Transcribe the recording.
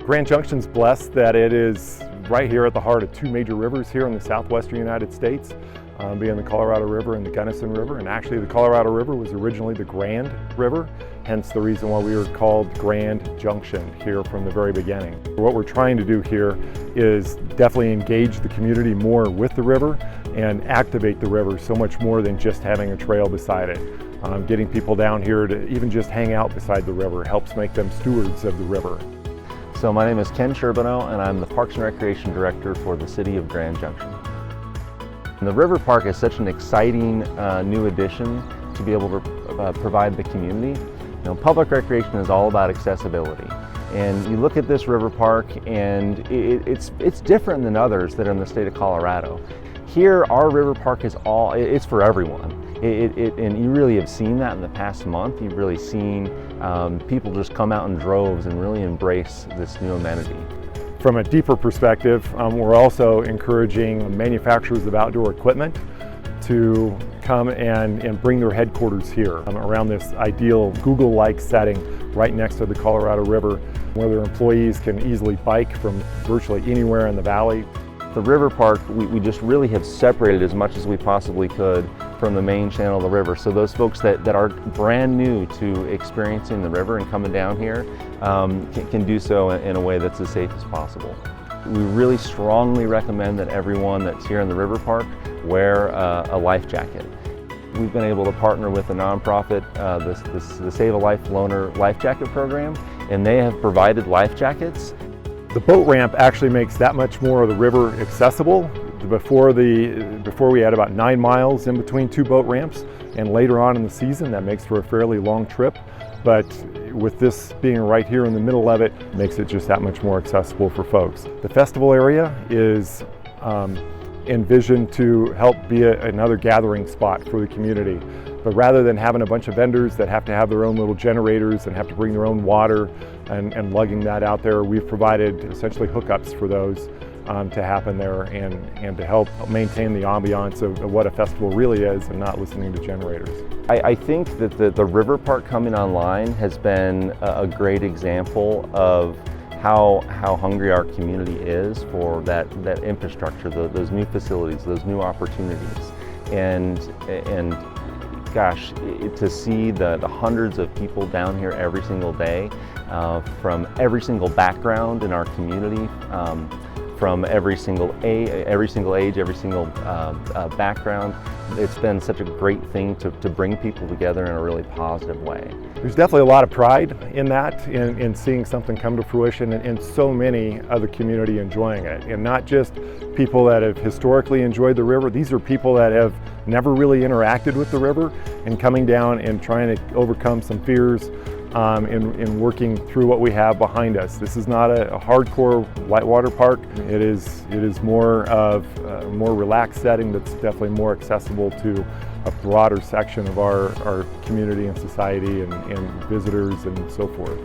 Grand Junction's blessed that it is right here at the heart of two major rivers here in the southwestern United States, being the Colorado River and the Gunnison River. And actually the Colorado River was originally the Grand River, hence the reason why we were called Grand Junction here from the very beginning. What we're trying to do here is definitely engage the community more with the river and activate the river so much more than just having a trail beside it. Getting people down here to even just hang out beside the river helps make them stewards of the river. So my name is Ken Sherbino, and I'm the Parks and Recreation Director for the City of Grand Junction. And the River Park is such an exciting new addition to be able to provide the community. You know, public recreation is all about accessibility. And you look at this river park and it's different than others that are in the state of Colorado. Here, our river park is it's for everyone. And you really have seen that in the past month. You've really seen people just come out in droves and really embrace this new amenity. From a deeper perspective, we're also encouraging manufacturers of outdoor equipment to come and bring their headquarters here around this ideal Google-like setting right next to the Colorado River, where their employees can easily bike from virtually anywhere in the valley. The river park, we just really have separated as much as we possibly could from the main channel of the river. So those folks that are brand new to experiencing the river and coming down here can do so in a way that's as safe as possible. We really strongly recommend that everyone that's here in the river park wear a life jacket. We've been able to partner with a nonprofit, the Save a Life Loaner Life Jacket Program, and they have provided life jackets. The boat ramp actually makes that much more of the river accessible. Before we had about 9 miles in between two boat ramps, and later on in the season that makes for a fairly long trip. But with this being right here in the middle of it, makes it just that much more accessible for folks. The festival area is envisioned to help be another gathering spot for the community. But rather than having a bunch of vendors that have to have their own little generators and have to bring their own water and lugging that out there, we've provided essentially hookups for those to happen there and to help maintain the ambiance of what a festival really is and not listening to generators. I think that the river park coming online has been a great example of how hungry our community is for that infrastructure, those new facilities, those new opportunities. And gosh, to see the hundreds of people down here every single day from every single background in our community, from every single age, every single background. It's been such a great thing to bring people together in a really positive way. There's definitely a lot of pride in that, in seeing something come to fruition and so many of the community enjoying it. And not just people that have historically enjoyed the river, these are people that have never really interacted with the river and coming down and trying to overcome some fears in working through what we have behind us. This is not a hardcore whitewater park. It is more of a more relaxed setting that's definitely more accessible to a broader section of our community and society and visitors and so forth.